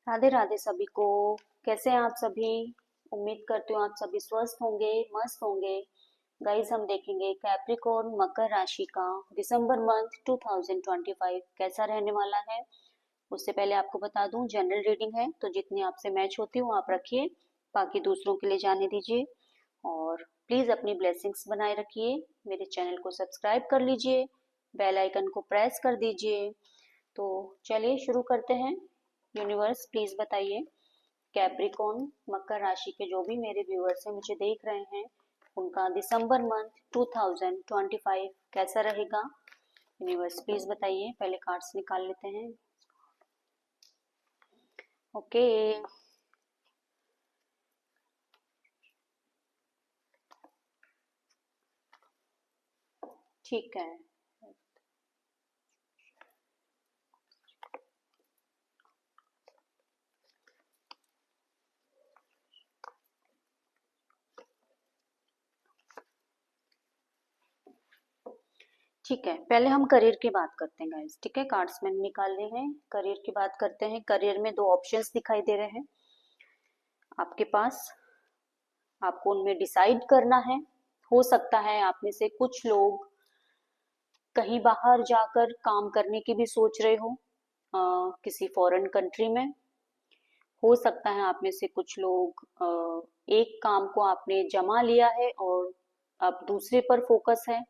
राधे राधे सभी को। कैसे हैं आप सभी? उम्मीद करती हूँ आप सभी स्वस्थ होंगे, मस्त होंगे। गाइस, हम देखेंगे कैप्रिकॉर्न मकर राशि का दिसंबर मंथ 2025 कैसा रहने वाला है। उससे पहले आपको बता दूं, जनरल रीडिंग है तो जितनी आपसे मैच होती हो आप रखिए, बाकी दूसरों के लिए जाने दीजिए। और प्लीज अपनी ब्लेसिंग्स बनाए रखिए। मेरे चैनल को सब्सक्राइब कर लीजिए, बेल आइकन को प्रेस कर दीजिए। तो चलिए शुरू करते हैं। यूनिवर्स प्लीज बताइए, कैप्रिकॉर्न मकर राशि के जो भी मेरे व्यूअर्स हैं मुझे देख रहे हैं, उनका दिसंबर मंथ 2025 कैसा रहेगा। यूनिवर्स प्लीज बताइए। पहले कार्ड्स निकाल लेते हैं। ओके, ठीक है। ठीक है, पहले हम करियर की बात करते हैं गाइस। ठीक है, कार्ड्स मैंने निकाल लिए हैं। करियर की बात करते हैं। करियर में दो ऑप्शंस दिखाई दे रहे हैं आपके पास। आपको उनमें डिसाइड करना है। हो सकता है आप में से कुछ लोग कहीं बाहर जाकर काम करने की भी सोच रहे हो, किसी फॉरेन कंट्री में। हो सकता है आप में से कुछ लोग एक काम को आपने जमा लिया है और अब दूसरे पर फोकस है,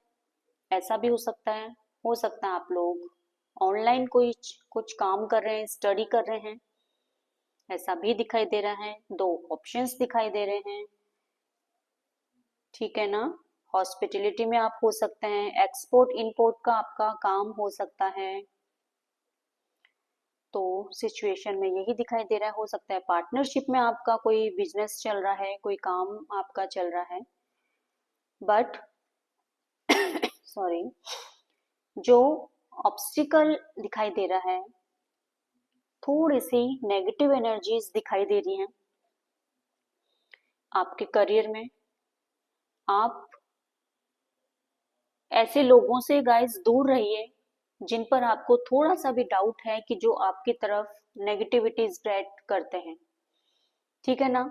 ऐसा भी हो सकता है। हो सकता है आप लोग ऑनलाइन कोई कुछ काम कर रहे हैं, स्टडी कर रहे हैं, ऐसा भी दिखाई दे रहा है। दो ऑप्शंस दिखाई दे रहे हैं, ठीक है ना। हॉस्पिटैलिटी में आप हो सकते हैं, एक्सपोर्ट इंपोर्ट का आपका काम हो सकता है। तो सिचुएशन में यही दिखाई दे रहा है। हो सकता है पार्टनरशिप में आपका कोई बिजनेस चल रहा है, कोई काम आपका चल रहा है, बट सॉरी, जो ऑब्स्टिकल दिखाई दे रहा है, थोड़ी सी नेगेटिव एनर्जीज दिखाई दे रही हैं आपके करियर में। आप ऐसे लोगों से गाइस दूर रहिए जिन पर आपको थोड़ा सा भी डाउट है कि जो आपकी तरफ नेगेटिविटी स्प्रेड करते हैं, ठीक है ना।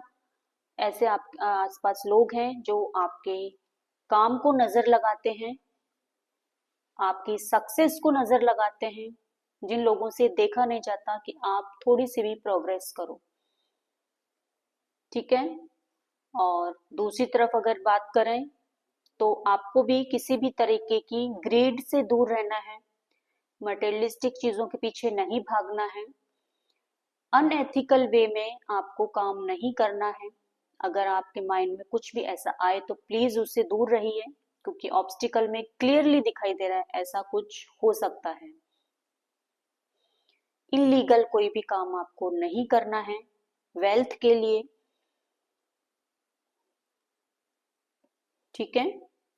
ऐसे आप आसपास लोग हैं जो आपके काम को नजर लगाते हैं, आपकी सक्सेस को नजर लगाते हैं, जिन लोगों से देखा नहीं जाता कि आप थोड़ी सी भी प्रोग्रेस करो, ठीक है। और दूसरी तरफ अगर बात करें तो आपको भी किसी भी तरीके की ग्रीड से दूर रहना है, मटेरियलिस्टिक चीजों के पीछे नहीं भागना है, अनएथिकल वे में आपको काम नहीं करना है। अगर आपके माइंड में कुछ भी ऐसा आए तो प्लीज उससे दूर रहिए, क्योंकि ऑब्स्टिकल में क्लियरली दिखाई दे रहा है ऐसा कुछ हो सकता है। इलीगल कोई भी काम आपको नहीं करना है वेल्थ के लिए, ठीक है।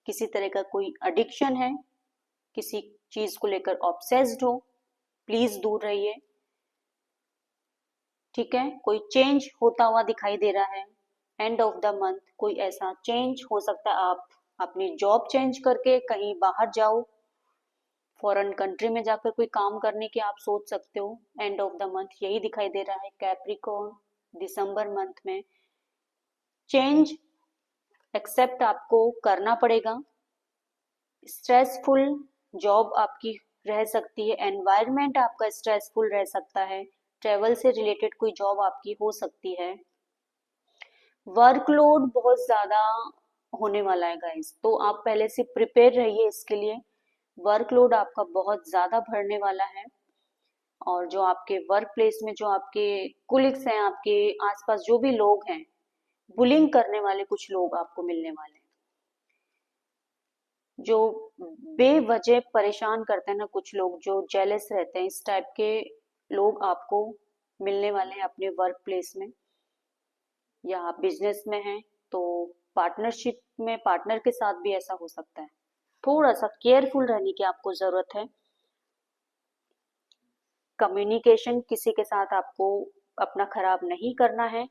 किसी तरह का कोई एडिक्शन है, किसी चीज को लेकर ऑब्सेस्ड हो, प्लीज दूर रहिए, ठीक है। कोई चेंज होता हुआ दिखाई दे रहा है एंड ऑफ द मंथ, कोई ऐसा चेंज हो सकता है। आप अपनी जॉब चेंज करके कहीं बाहर जाओ, फॉरेन कंट्री में जाकर कोई काम करने की आप सोच सकते हो एंड ऑफ द मंथ, यही दिखाई दे रहा है कैप्रिकॉर्न। दिसंबर मंथ में चेंज एक्सेप्ट आपको करना पड़ेगा। स्ट्रेसफुल जॉब आपकी रह सकती है, एनवायरनमेंट आपका स्ट्रेसफुल रह सकता है, ट्रेवल से रिलेटेड कोई जॉब आपकी हो सकती है। वर्कलोड बहुत ज्यादा होने वाला है गाइस, तो आप पहले से प्रिपेयर रहिए इसके लिए। वर्कलोड आपका बहुत ज्यादा बढ़ने वाला है। और जो आपके वर्क प्लेस में जो आपके कुलिग्स हैं, आपके आसपास जो भी लोग हैं, बुलिंग करने वाले कुछ लोग आपको मिलने वाले हैं, जो बेवजह परेशान करते हैं ना, कुछ लोग जो जेलस रहते हैं, इस टाइप के लोग आपको मिलने वाले हैं अपने वर्क प्लेस में। या आप बिजनेस में हैं तो पार्टनरशिप में पार्टनर के साथ भी ऐसा हो सकता है। थोड़ा सा केयरफुल रहने की आपको जरूरत है। कम्युनिकेशन किसी के साथ आपको अपना खराब नहीं करना है,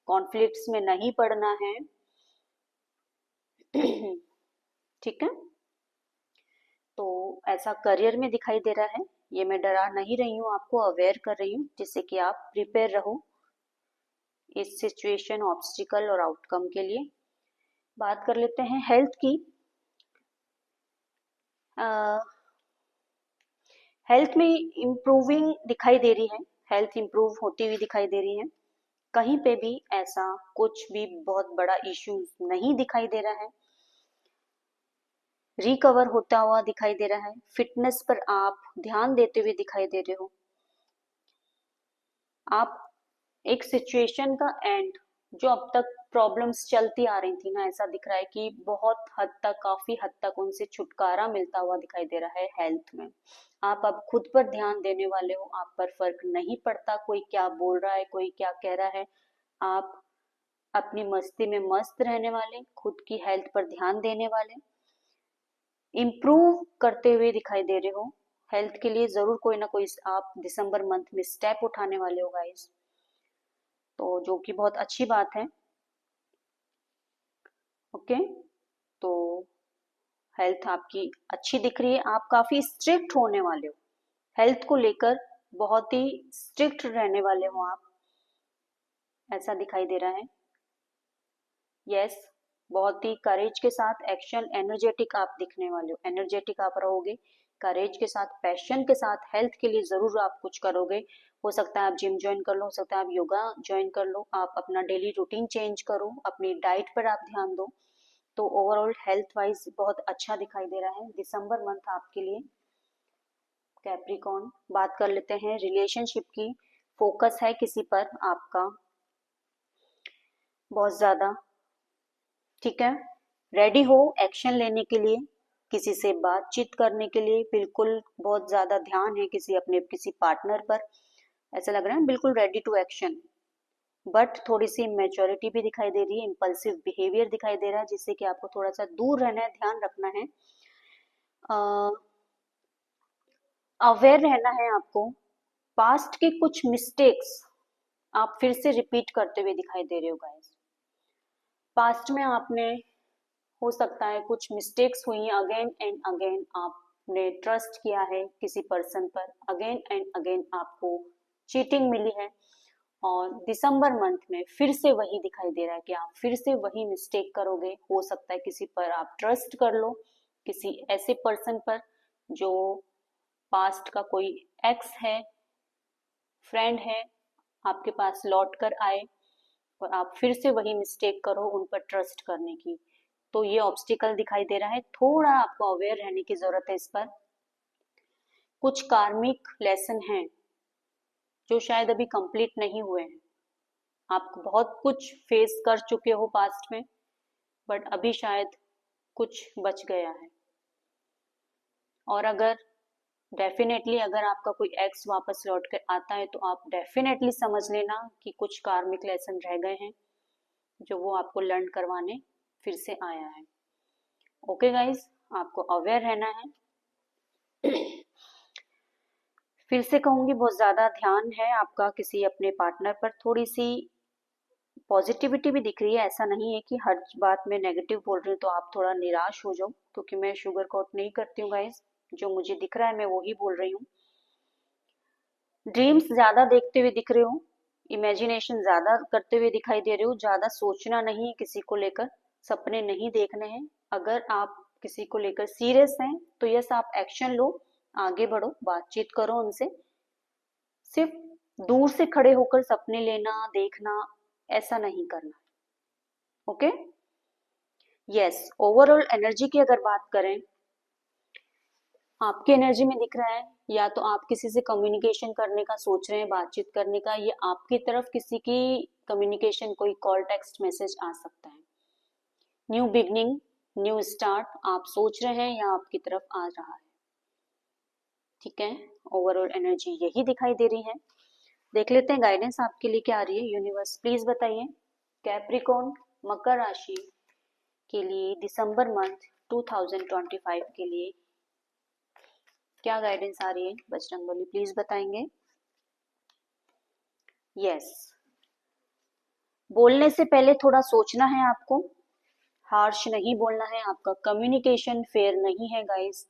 कॉन्फ्लिक्ट्स में नहीं पड़ना है, ठीक है। तो ऐसा करियर में दिखाई दे रहा है। ये मैं डरा नहीं रही हूँ, आपको अवेयर कर रही हूँ जिससे कि आप प्रिपेयर रहो इस सिचुएशन, ऑब्स्टिकल और आउटकम के लिए। बात कर लेते हैं हेल्थ की। हेल्थ में इम्प्रूविंग दिखाई दे रही है, हेल्थ इम्प्रूव होती हुई दिखाई दे रही है। कहीं पे भी ऐसा कुछ भी बहुत बड़ा इश्यू नहीं दिखाई दे रहा है, रिकवर होता हुआ दिखाई दे रहा है। फिटनेस पर आप ध्यान देते हुए दिखाई दे रहे हो। आप एक सिचुएशन का एंड, जो अब तक प्रॉब्लम्स चलती आ रही थी ना, ऐसा दिख रहा है कि बहुत हद तक, काफी हद तक उनसे छुटकारा मिलता हुआ दिखाई दे रहा है हेल्थ में। आप अब खुद पर ध्यान देने वाले हो, आप पर फर्क नहीं पड़ता कोई क्या बोल रहा है, कोई क्या कह रहा है। आप अपनी मस्ती में मस्त रहने वाले, खुद की हेल्थ पर ध्यान देने वाले, इम्प्रूव करते हुए दिखाई दे रहे हो। हेल्थ के लिए जरूर कोई ना कोई आप दिसंबर मंथ में स्टेप उठाने वाले हो गाइस, तो जो कि बहुत अच्छी बात है। ओके, तो हेल्थ आपकी अच्छी दिख रही है, आप काफी स्ट्रिक्ट होने वाले हो हेल्थ को लेकर, बहुत ही स्ट्रिक्ट रहने वाले हो आप, ऐसा दिखाई दे रहा है। यस, बहुत ही करेज के साथ एक्शन, एनर्जेटिक आप दिखने वाले हो, एनर्जेटिक आप रहोगे, करेज के साथ, पैशन के साथ हेल्थ के लिए जरूर आप कुछ करोगे। हो सकता है आप जिम ज्वाइन कर लो, हो सकता है आप योगा ज्वाइन कर लो, आप अपना डेली रूटीन चेंज करो, अपनी डाइट पर आप ध्यान दो। तो ओवरऑल हेल्थ वाइज बहुत अच्छा दिखाई दे रहा है दिसंबर मंथ आपके लिए कैप्रिकॉर्न। बात कर लेते हैं रिलेशनशिप की। फोकस है किसी पर आपका बहुत ज्यादा, ठीक है। रेडी हो एक्शन लेने के लिए, किसी से बातचीत करने के लिए, बिल्कुल बहुत ज्यादा ध्यान है किसी पार्टनर पर, ऐसा लग रहा है बिल्कुल रेडी टू एक्शन। बट थोड़ी सी मेच्योरिटी भी दिखाई दे रही है, इम्पल्सिव बिहेवियर दिखाई दे रहा है, जिससे कि आपको थोड़ा सा दूर रहना है, ध्यान रखना है, अवेयर रहना है आपको। पास्ट के कुछ मिस्टेक्स आप फिर से रिपीट करते हुए दिखाई दे रहे हो गाइस। पास्ट में आपने, हो सकता है कुछ मिस्टेक्स हुई, अगेन एंड अगेन आपने ट्रस्ट किया है किसी पर्सन पर, अगेन एंड अगेन आपको चीटिंग मिली है, और दिसंबर मंथ में फिर से वही दिखाई दे रहा है कि आप फिर से वही मिस्टेक करोगे। हो सकता है किसी पर आप ट्रस्ट कर लो, किसी ऐसे पर्सन पर जो पास्ट का कोई एक्स है, फ्रेंड है, आपके पास लौट कर आए और आप फिर से वही मिस्टेक करो उन पर ट्रस्ट करने की। तो ये ऑब्स्टिकल दिखाई दे रहा है, थोड़ा आपको अवेयर रहने की जरूरत है इस पर। कुछ कार्मिक लेसन हैं जो शायद अभी कंप्लीट नहीं हुए हैं, आप बहुत कुछ फेस कर चुके हो पास्ट में, बट अभी शायद कुछ बच गया है। और अगर डेफिनेटली अगर आपका कोई एक्स वापस लौट कर आता है, तो आप डेफिनेटली समझ लेना कि कुछ कार्मिक लेसन रह गए हैं जो वो आपको लर्न करवाने फिर से आया है। ओके गाइज, आपको अवेयर रहना है। फिर से कहूंगी, बहुत ज्यादा ध्यान है आपका किसी अपने पार्टनर पर, थोड़ी सी पॉजिटिविटी भी दिख रही है, ऐसा नहीं है कि हर बात में नेगेटिव बोल रही हूँ तो आप थोड़ा निराश हो जाओ, क्योंकि मैं शुगर कोट नहीं करती हूँ गाइज, जो मुझे दिख रहा है मैं वही बोल रही हूँ। ड्रीम्स ज्यादा देखते हुए दिख रहे हो, इमेजिनेशन ज्यादा करते हुए दिखाई दे रहे हो, ज्यादा सोचना नहीं है किसी को लेकर, सपने नहीं देखने हैं। अगर आप किसी को लेकर सीरियस हैं तो यस आप एक्शन लो, आगे बढ़ो, बातचीत करो उनसे। सिर्फ दूर से खड़े होकर सपने लेना, देखना, ऐसा नहीं करना। Okay, yes. ओवरऑल एनर्जी की अगर बात करें, आपकी एनर्जी में दिख रहा है या तो आप किसी से कम्युनिकेशन करने का सोच रहे हैं, बातचीत करने का, या आपकी तरफ किसी की कम्युनिकेशन, कोई कॉल, टेक्स्ट मैसेज आ सकता है। न्यू बिगनिंग, न्यू स्टार्ट आप सोच रहे हैं या आपकी तरफ आ रहा है, ठीक है। ओवरऑल एनर्जी यही दिखाई दे रही है। देख लेते हैं गाइडेंस आपके लिए क्या आ रही है। यूनिवर्स प्लीज बताइए कैप्रिकॉर्न मकर राशि के लिए दिसंबर मंथ 2025 के लिए क्या गाइडेंस आ रही है। बजरंगबली प्लीज बताएंगे। यस, बोलने से पहले थोड़ा सोचना है आपको, हार्श नहीं बोलना है, आपका कम्युनिकेशन फेयर नहीं है गाइस।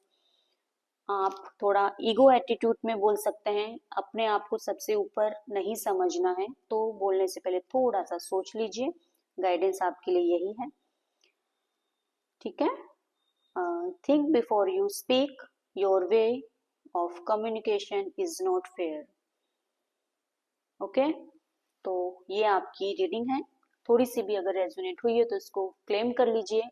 आप थोड़ा ईगो एटीट्यूड में बोल सकते हैं, अपने आप को सबसे ऊपर नहीं समझना है, तो बोलने से पहले थोड़ा सा सोच लीजिए। गाइडेंस आपके लिए यही है, ठीक है। Think before you speak, your way of communication is not fair. Okay, तो ये आपकी रीडिंग है। थोड़ी सी भी अगर रेजोनेट हुई है तो इसको क्लेम कर लीजिए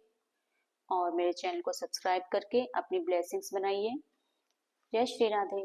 और मेरे चैनल को सब्सक्राइब करके अपनी ब्लेसिंग्स बनाइए। जय श्री राधे।